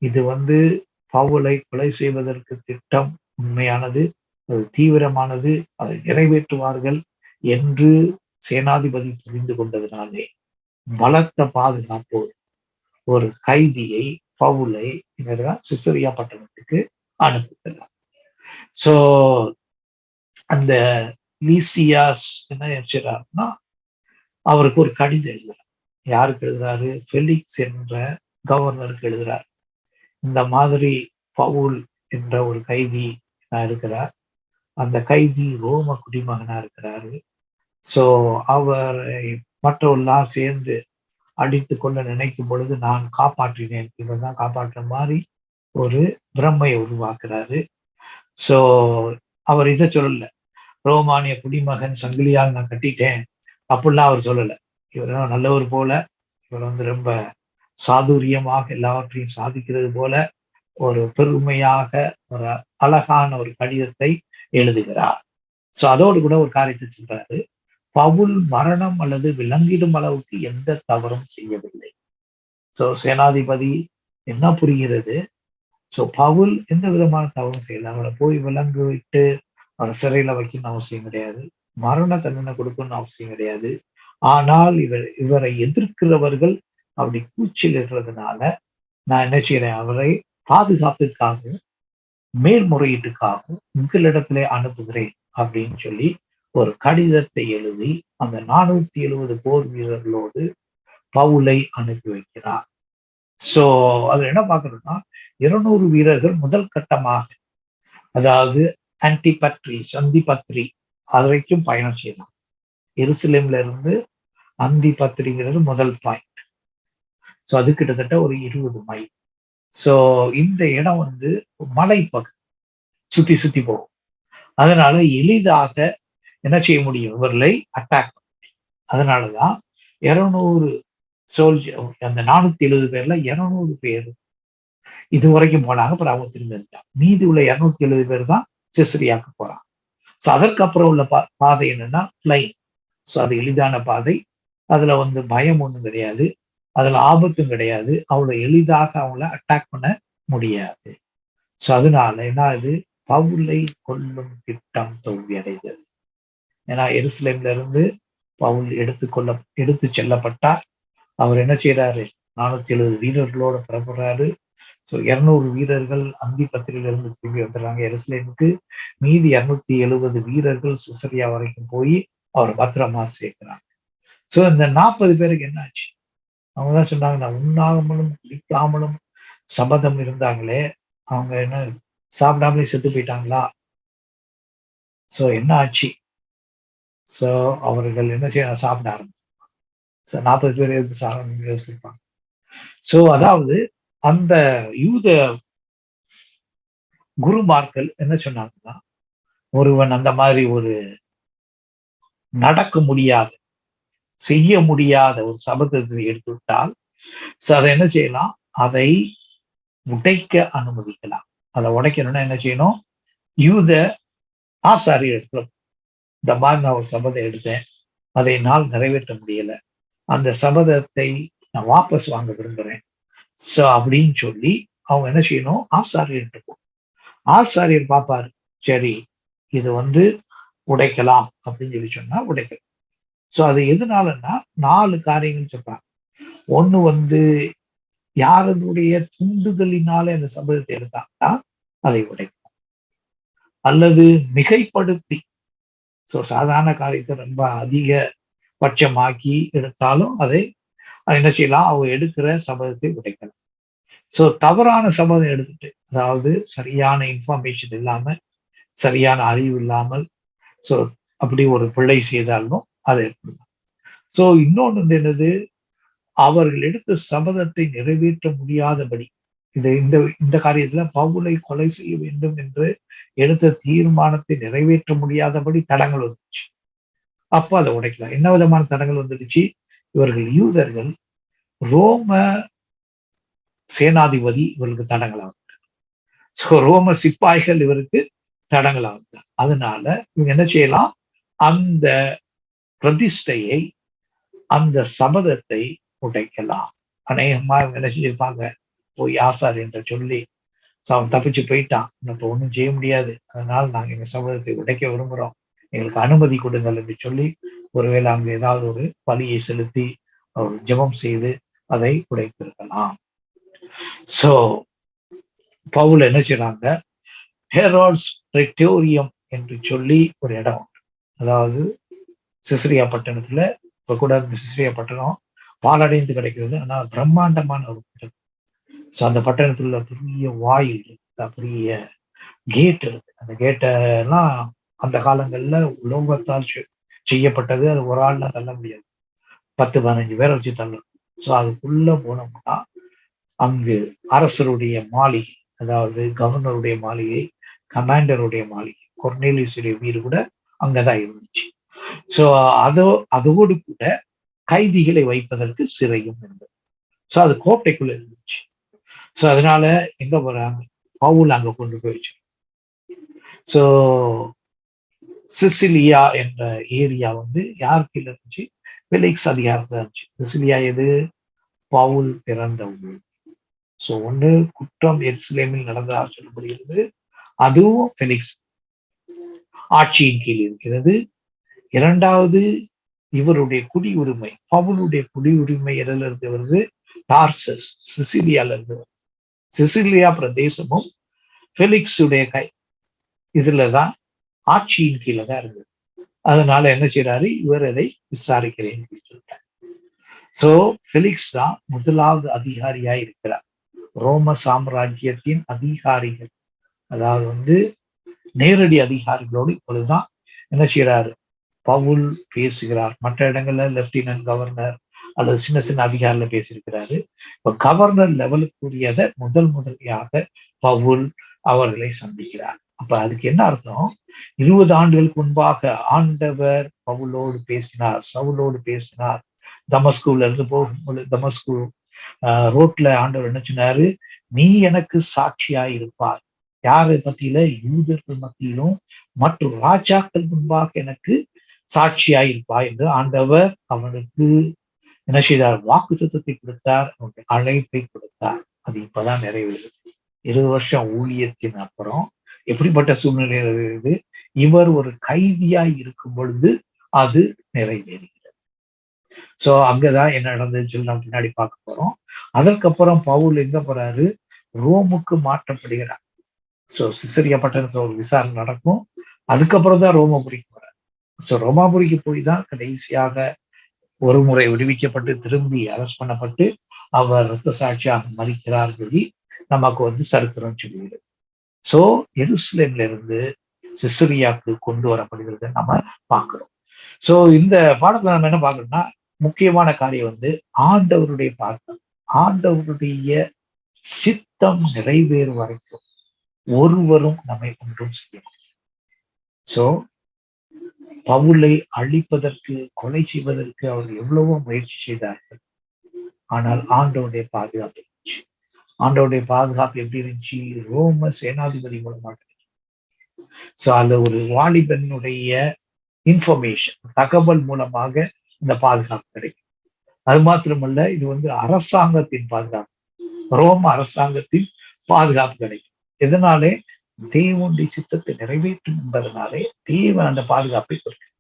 [SPEAKER 1] இது பவுலை கொலை செய்வதற்கு திட்டம் உண்மையானது, அது தீவிரமானது, அதை நிறைவேற்றுவார்கள் என்று சேனாதிபதி புரிந்து கொண்டதினாலே பலத்த பாதுகாப்போடு ஒரு கைதியை பவுலை சிசரியா பட்டணத்துக்கு அனுப்புகிறார். சோ அந்த லீசியாஸ் என்ன செய்றாருன்னா, அவருக்கு ஒரு கடிதம் எழுதுறார். யாருக்கு எழுதுறாரு? ஃபெலிக்ஸ் என்ற கவர்னருக்கு எழுதுறார். இந்த மாதிரி பவுல் என்ற ஒரு கைதி இருக்கிறார். அந்த கைதி ரோம குடிமகனா இருக்கிறாரு. சோ அவரை மற்றவர்கள்லாம் சேர்ந்து அடித்துக் கொள்ள நினைக்கும் பொழுது நான் காப்பாற்றினேன். இவர் தான் காப்பாற்றுற மாதிரி ஒரு பிரம்மையை உருவாக்குறாரு. சோ அவர் இதை சொல்லல. ரோமானிய குடிமகன் சங்கிலியால் நான் கட்டிட்டேன் அப்படிலாம் அவர் சொல்லல. இவர் நல்லவர் போல, இவர் ரொம்ப சாதுரியமாக எல்லாவற்றையும் சாதிக்கிறது போல ஒரு பெருமையாக ஒரு அழகான ஒரு கடிதத்தை எழுதுகிறார். சோ அதோடு கூட ஒரு காரியத்தை சொல்றாரு. பவுல் மரணம் அல்லது விலங்கிடும் அளவுக்கு எந்த தவறும் செய்யவில்லை. சோ சேனாதிபதி என்ன புரிகிறது? சோ பவுல் எந்த விதமான தவறும் செய்யல. அவரை போய் விலங்கு விட்டு அவரை சிறையில வைக்கணும்னு அவசியம் கிடையாது. மரண தண்டனை கொடுக்கணும்னு அவசியம் கிடையாது. ஆனால் இவரை எதிர்க்கிறவர்கள் அப்படி கூச்சலிடுறதுனால நான் என்ன செய்யறேன்? அவரை பாதுகாப்பிற்காகவும் மேல்முறையீட்டுக்காகவும் உங்களிடத்திலே அனுப்புகிறேன் அப்படின்னு சொல்லி ஒரு கடிதத்தை எழுதி அந்த 470 போர் வீரர்களோடு பவுலை அனுப்பி வைக்கிறார். சோ அதுல என்ன பார்க்கணும்னா 200 வீரர்கள் முதல் கட்டமாக, அதாவது ஆன்டிபட்ரி சந்திபத்ரி அது வரைக்கும் பயணம் செய்தார். எருசலேம்ல இருந்து அந்திபத்ரிங்கிறது முதல் பாயிண்ட். சோ அது கிட்டத்தட்ட ஒரு 20 மைல். சோ இந்த இடம் மலைப்பகுதி, சுத்தி சுத்தி போகும். அதனால எளிதாக என்ன செய்ய முடியும்? இவர்களை அட்டாக் பண்ண முடியும். அதனாலதான் 200 சோல்ஜர், அந்த 470 பேர்ல 200 பேர் இது வரைக்கும் போனாங்க. அப்புறம் அவங்க திரும்பி வந்துட்டாங்க. மீதி உள்ள 270 பேர் தான் சிசரியாக்கு போறாங்க. சோ அதற்கப்புறம் உள்ள பாதை என்னன்னா பிளைன். சோ அது எளிதான பாதை. அதுல பயம் ஒண்ணும் கிடையாது. அதுல ஆபத்தும் கிடையாது. அவ்வளவு எளிதாக அவங்கள அட்டாக் பண்ண முடியாது. சோ அதனால என்ன ஆகுது? பவுலை கொல்லும் திட்டம் தோல்வி அடைந்தது. ஏன்னா எருசலேம்ல இருந்து பவுல் எடுத்து செல்லப்பட்டார். அவர் என்ன செய்யறாரு? 470 வீரர்களோட புறப்படுறாரு. சோ 200 வீரர்கள் அந்திபத்திரியில இருந்து திரும்பி வந்துடுறாங்க எருசலேமுக்கு. மீதி 270 வீரர்கள் சிசரியா வரைக்கும் போய் அவர் பத்திரமா சேர்க்கிறாங்க. சோ இந்த 40 பேருக்கு என்ன ஆச்சு? அவங்கதான் சொன்னாங்க, நான் உண்ணாமலும் குடிக்காமலும் சபதம் இருந்தாங்களே, அவங்க என்ன சாப்பிடாமலே செத்து போயிட்டாங்களா? சோ என்ன ஆச்சு? சோ அவர்கள் என்ன செய்ய சாப்பிட ஆரம்பிச்சாங்க. 40 பேர் எதுக்கு சாகணும்னு யோசிச்சிருப்பாங்க. சோ அதாவது அந்த யூத குருமார்கள் என்ன சொன்னாங்கன்னா, ஒருவன் அந்த மாதிரி ஒரு நடக்க முடியாத, செய்ய முடியாத ஒரு சபதத்தை எடுத்து விட்டால் அதை என்ன செய்யலாம்? அதை உடைக்க அனுமதிக்கலாம். அதை உடைக்கணும்னா என்ன செய்யணும்? யூத ஆசாரியர் இடத்துல, இந்த மாதிரி நான் ஒரு சபதம் எடுத்தேன், அதை என்னால் நிறைவேற்ற முடியல, அந்த சபதத்தை நான் வாபஸ் வாங்க விரும்புறேன். சோ அப்படின்னு சொல்லி அவங்க என்ன செய்யணும்? ஆசாரியர்கிட்ட போ. ஆசாரியர் பார்ப்பாரு, சரி இது உடைக்கலாம் அப்படின்னு சொல்லி சொன்னா உடைக்கலாம். சோ அது எதனாலன்னா 4 காரியங்கள் சொல்றாங்க. ஒண்ணு யாருடைய தூண்டுதலினாலே அந்த சபதத்தை எடுத்தாங்கன்னா அதை உடைக்கும். அல்லது மிகைப்படுத்தி, சோ சாதாரண காரியத்தை ரொம்ப அதிக பட்சமாக்கி எடுத்தாலும் அதை என்ன செய்யலாம்? அவங்க எடுக்கிற சபதத்தை உடைக்கலாம். சோ தவறான சபதம் எடுத்துட்டு, அதாவது சரியான இன்ஃபர்மேஷன் இல்லாம, சரியான அறிவு இல்லாமல், சோ அப்படி ஒரு பிழை செய்தாலும் அதை எடுக்கலாம். சோ இன்னொன்னு என்னது? அவர்கள் எடுத்த சபதத்தை நிறைவேற்ற முடியாதபடி, இந்த இந்த காரியத்துல பவுலை கொலை செய்ய வேண்டும் என்று எடுத்த தீர்மானத்தை நிறைவேற்ற முடியாதபடி தடங்கள் வந்துச்சு. அப்ப அதை உடைக்கலாம். என்ன விதமான தடங்கள் வந்துடுச்சு? இவர்கள் யூதர்கள், ரோம சேனாதிபதி இவர்களுக்கு தடங்களாகும். சோ ரோம சிப்பாய்கள் இவருக்கு தடங்களாகும். அதனால இவங்க என்ன செய்யலாம்? அந்த பிரதிஷ்டையை, அந்த சபதத்தை உடைக்கலாம். அநேகமா இவங்க என்ன செஞ்சிருப்பாங்க? போய் ஆசார் என்று சொல்லி, அவன் தப்பிச்சு போயிட்டான், இப்ப ஒண்ணும் செய்ய முடியாது, அதனால நாங்க எங்க சபதத்தை உடைக்க விரும்புறோம், எங்களுக்கு அனுமதி கொடுங்கள் என்று சொல்லி, ஒருவேளை அங்க ஏதாவது ஒரு பலியை செலுத்தி அவர் ஜெபம் செய்து அதை உடைத்திருக்கலாம். சோ பவுல் என்ன செய்றாங்க? ஹெரோட்ஸ் பிரெட்டோரியம் என்று சொல்லி ஒரு இடம் உண்டு. அதாவது சிசிரியா பட்டணத்துல இப்ப கூட இந்த சிசிரியா பட்டணம் பாலடைந்து கிடைக்கிறது. ஆனா பிரம்மாண்டமான ஒரு பட்டணம். ஸோ அந்த பட்டணத்துல உள்ள பெரிய வாயில் இருக்கு, பெரிய கேட் இருக்கு. அந்த கேட்டை எல்லாம் அந்த காலங்கள்ல உலோகத்தால் செய்யப்பட்டது. அது ஒரு ஆள்ல தள்ள முடியாது, 10-15 பேரை வச்சு தள்ளணும். ஸோ அதுக்குள்ள போனோம்னா அங்கு அரசருடைய மாளிகை, அதாவது கவர்னருடைய மாளிகை, கமாண்டருடைய மாளிகை, கொர்னேலியஸுடைய வீடு கூட அங்கதான் இருந்துச்சு. ஸோ அதோடு கூட கைதிகளை வைப்பதற்கு சிறையும் இருந்தது. ஸோ அது கோட்டைக்குள்ள இருந்துச்சு. ஸோ அதனால எங்க போறாங்க, பவுல் அங்க கொண்டு போய் வச்சு. ஸோ சிசிலியா என்ற ஏரியா வந்து யார் கீழ இருந்துச்சு, பெலிக்ஸ் அதிகாரத்துல இருந்துச்சு. சிசிலியா எது, பவுல் பிறந்த ஊர். ஸோ ஒண்ணு குற்றம் எருசலேமில் நடந்ததாக சொல்லப்படுகிறது, அதுவும் பெலிக்ஸ் ஆட்சியின் கீழ் இருக்கிறது. இரண்டாவது, இவருடைய குடியுரிமை, பவுலுடைய குடியுரிமை எதில் இருந்து வருது, டார்சஸ் சிசிலியால இருந்து வருது. சிசிலியா பிரதேசமும் பெலிக்ஸுடைய கை இதுலதான் ஆட்சியின் கீழே தான் இருந்தது. அதனால என்ன செய்யறாரு, இவர் அதை விசாரிக்கிறேன் சொல்லிட்டார். சோ பெலிக்ஸ் தான் முதலாவது அதிகாரியா இருக்கிறார். ரோம சாம்ராஜ்யத்தின் அதிகாரிகள், அதாவது வந்து நேரடி அதிகாரிகளோடு இப்பொழுதுதான் என்ன செய்யறாரு, பவுல் பேசுகிறார். மற்ற இடங்கள்ல லெப்டினன்ட் கவர்னர் அல்லது சின்ன சின்ன அதிகாரில பேசியிருக்கிறாரு. இப்ப கவர்னர் லெவலுக்குரியத முதலியாக பவுல் அவர்களை சந்திக்கிறார். அப்ப அதுக்கு என்ன அர்த்தம், 20 ஆண்டுகளுக்கு முன்பாக ஆண்டவர் பவுலோடு பேசினார், சவுலோடு பேசினார். தமஸ்குல இருந்து போகும்போது தமஸ்கு ரோட்ல ஆண்டவர் என்ன சொன்னாரு, நீ எனக்கு சாட்சியா இருப்பார். யாரை மத்தியில, யூதர்கள் மத்தியிலும் மற்றும் ராஜாக்கள் முன்பாக எனக்கு சாட்சியாய் இருப்பா என்று ஆண்டவர் அவனுக்கு என்ன செய்தார், வாக்கு தத்துவத்தை கொடுத்தார், அவனுக்கு அழைப்பை கொடுத்தார். அது இப்பதான் நிறைவேறுது. 20 வருஷம் ஊழியத்தின் அப்புறம் எப்படிப்பட்ட சூழ்நிலையில் இருக்குது, இவர் ஒரு கைதியாய் இருக்கும் பொழுது அது நிறைவேறுகிறது. சோ அங்கதான் என்ன நடந்ததுன்னு சொல்லி நம்ம பின்னாடி பார்க்க போறோம். அதற்கப்புறம் பவுல் எங்க போறாரு, ரோமுக்கு மாற்றப்படுகிறார். சோ சிசரியா பட்டணத்துல ஒரு விசாரணை நடக்கும், அதுக்கப்புறம் தான் ரோமாபுரிக்கு போறார். சோ ரோமாபுரிக்கு போய் தான் கடைசியாக ஒரு முறை விடுவிக்கப்பட்டு திரும்பி அரெஸ்ட் பண்ணப்பட்டு அவர் இரத்த சாட்சியாக மறிக்கிறார் சொல்லி நமக்கு வந்து சரித்திரம் சொல்லுகிறது. சோ எருசலேம்ல இருந்து சிசரியாக்கு கொண்டு வரப்படுகிறது நம்ம பார்க்கிறோம். சோ இந்த பாடத்துல நம்ம என்ன பார்க்கறோம்னா, முக்கியமான காரியம் வந்து ஆண்டவருடைய பாக்கம், ஆண்டவருடைய சித்தம் நிறைவேறும் வரைக்கும் ஒருவரும் நம்மை ஒன்றும் செய்ய முடியும். சோ பவுலை அழிப்பதற்கு, கொலை செய்வதற்கு அவர்கள் எவ்வளவோ முயற்சி செய்தார்கள். ஆனால் ஆண்டவருடைய பாதுகாப்பு இருந்துச்சு. ஆண்டவருடைய பாதுகாப்பு எப்படி இருந்துச்சு, ரோம சேனாதிபதி மூலமாக. சோ அந்த ஒரு வாலிபனுடைய இன்ஃபர்மேஷன், தகவல் மூலமாக இந்த பாதுகாப்பு கிடைக்கும். அது மாத்திரமல்ல, இது வந்து அரசாங்கத்தின் பாதுகாப்பு, ரோம அரசாங்கத்தின் பாதுகாப்பு கிடைக்கும். எதனாலே, தேவனுடைய சித்தத்தை நிறைவேற்றும் என்பதனாலே தேவன் அந்த பாதுகாப்பை கொடுக்கும்.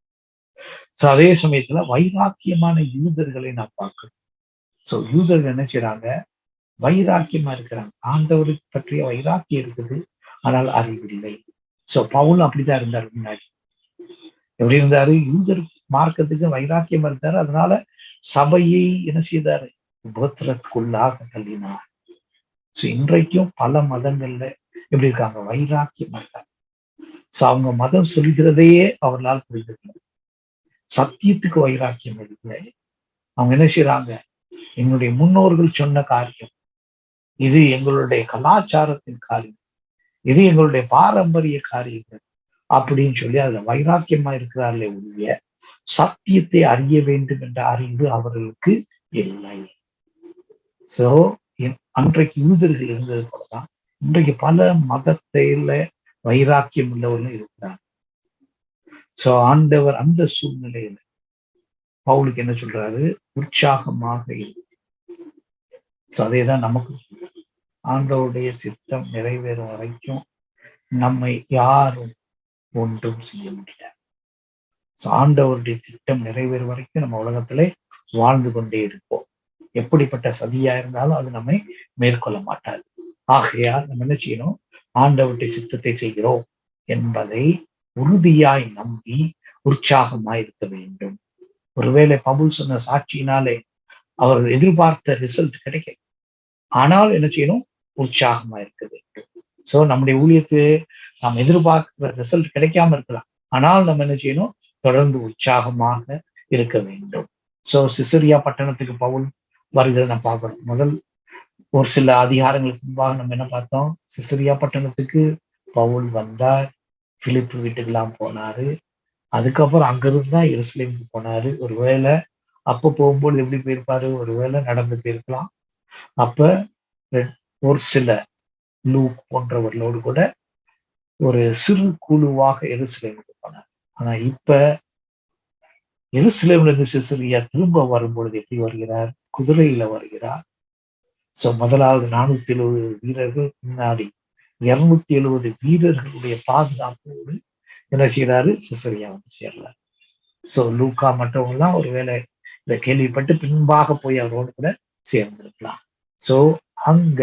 [SPEAKER 1] சோ அதே சமயத்துல வைராக்கியமான யூதர்களை நான் பார்க்கிறேன். சோ யூதர்கள் என்ன செய்யறாங்க, வைராக்கியமா இருக்கிறாங்க. ஆண்டவருக்கு பற்றிய வைராக்கியம் இருக்குது, ஆனால் அறிவில்லை. சோ பவுல் அப்படிதான் இருந்தார். முன்னாடி எப்படி இருந்தாரு, யூதர் மார்க்கத்துக்கு வைராக்கியம் இருந்தாரு. அதனால சபையை என்ன செய்தாரு, உபத்திரத்துக்குள்ளாக தள்ளினார். சோ இன்றைக்கும் பல மதங்கள்ல எப்படி இருக்காங்க, வைராக்கியமா இருக்காங்க. சோ அவங்க மதம் சொல்கிறதையே அவர்களால் புரிந்துக்கல, சத்தியத்துக்கு வைராக்கியம் இல்லை. அவங்க என்ன செய்யறாங்க, என்னுடைய முன்னோர்கள் சொன்ன காரியம் இது, எங்களுடைய கலாச்சாரத்தின் காரியம் இது, எங்களுடைய பாரம்பரிய காரியங்கள் அப்படின்னு சொல்லி அதுல வைராக்கியமா இருக்கிறார்களே ஒழிய சத்தியத்தை அறிய வேண்டும் என்ற அறிவு அவர்களுக்கு இல்லை. சோ அன்றைக்கு யூதர்கள் இருந்தது போலதான் இன்றைக்கு பல மதத்தில வைராக்கியம் உள்ளவர்களும் இருக்கிறார். சோ ஆண்டவர் அந்த சூழ்நிலையில பவுலுக்கு என்ன சொல்றாரு, உற்சாகமாக இருக்கு. சோ அதேதான் நமக்கு சொல்றாரு, ஆண்டவருடைய சித்தம் நிறைவேறும் வரைக்கும் நம்மை யாரும் ஒன்றும் செய்ய முடியாது. ஆண்டவருடைய திட்டம் நிறைவேறும் வரைக்கும் நம்ம உலகத்திலே வாழ்ந்து கொண்டே இருப்போம். எப்படிப்பட்ட சதியா இருந்தாலும் அது நம்மை மேற்கொள்ள மாட்டாது. ஆகையால் நம்ம என்ன செய்யணும், ஆண்டவருடைய சித்தத்தை செய்கிறோம் என்பதை உறுதியாய் நம்பி உற்சாகமாய் இருக்க வேண்டும். ஒருவேளை பவுல் சொன்ன சாட்சியினாலே அவர் எதிர்பார்த்த ரிசல்ட் கிடைக்கல. ஆனால் என்ன செய்யணும்? உற்சாகமா இருக்க வேண்டும். சோ நம்முடைய ஊழியத்து நாம் எதிர்பார்க்கிற ரிசல்ட் கிடைக்காம இருக்கலாம். ஆனால் நம்ம என்ன செய்யணும்? தொடர்ந்து உற்சாகமாக இருக்க வேண்டும். சோ சிசரியா பட்டணத்துக்கு பவுல் வருகிறத நம்ம பார்க்கிறோம். முதல் ஒரு சில அதிகாரங்களுக்கு முன்பாக நம்ம என்ன பார்த்தோம்? சிசரியா பட்டணத்துக்கு பவுல் வந்தார். பிலிப்பு வீட்டுக்கெல்லாம் போனாரு. அதுக்கப்புறம் அங்கிருந்து தான் எருசலேமுக்கு போனாரு. ஒருவேளை அப்ப போகும்போது எப்படி போயிருப்பாரு? ஒருவேளை நடந்து போயிருக்கலாம். அப்ப ஒரு சில லூக் போன்றவர்களோடு கூட ஒரு சிறு குழுவாக எருசலேமுக்கு போனார். ஆனா இப்ப எருசலேம்ல இருந்து சிசரியா திரும்ப வரும்பொழுது எப்படி வருகிறார்? குதிரையில வருகிறார். சோ முதலாவது 470 வீரர்கள், பின்னாடி 270 வீரர்களுடைய பாதுகாப்போடு என்ன செய்யறாரு? சிசரியா வந்து சேர்றார். சோ லூக்கா மற்றவங்க எல்லாம் ஒருவேளை இதை கேள்விப்பட்டு பின்பாக போய் அவரோடு கூட சேர்ந்திருக்கலாம். சோ அங்க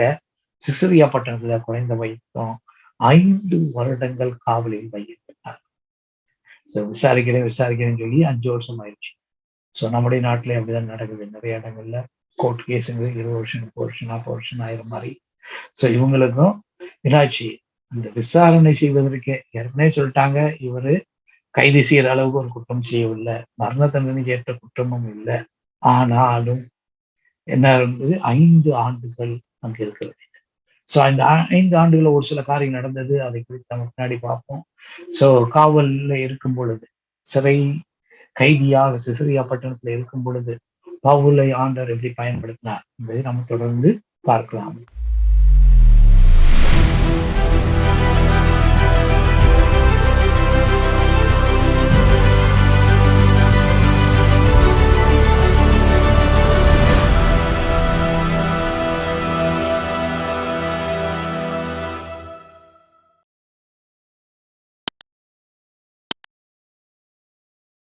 [SPEAKER 1] சிசரியா பட்டணத்துல குறைந்த வயதும் 5 வருடங்கள் காவலில் வைக்கப்பட்டார். சோ விசாரிக்கிறேன்னு சொல்லி 5 வருஷம் ஆயிடுச்சு. சோ நம்முடைய நாட்டிலே அப்படிதான் நடக்குது. நிறைய இடங்கள்ல கோர்ட் கேஸுங்க 20 வருஷம், 30 வருஷம், 40 வருஷம் ஆயிரம் மாதிரி. சோ இவங்களுக்கும் என்னாச்சு? இந்த விசாரணை செய்வதற்கு ஏற்கனவே சொல்லிட்டாங்க, இவரு கைது செய்யற அளவுக்கு ஒரு குற்றம் செய்யவில்லை, மரண தண்டனை ஏற்ற குற்றமும் இல்லை. ஆனாலும் என்ன இருந்தது? 5 ஆண்டுகள் அங்க இருக்கிறது. சோ இந்த 5 ஆண்டுகள் ஒரு சில காரியம் நடந்தது. அதை குறித்து நம்ம பின்னாடி பார்ப்போம். சோ காவல்ல இருக்கும் பொழுது, சிறை கைதியாக சிசரியா பட்டணத்துல இருக்கும் பொழுது பவுலை ஆண்டவர் எப்படி பயன்படுத்தினார் என்பதை நம்ம தொடர்ந்து பார்க்கலாம்.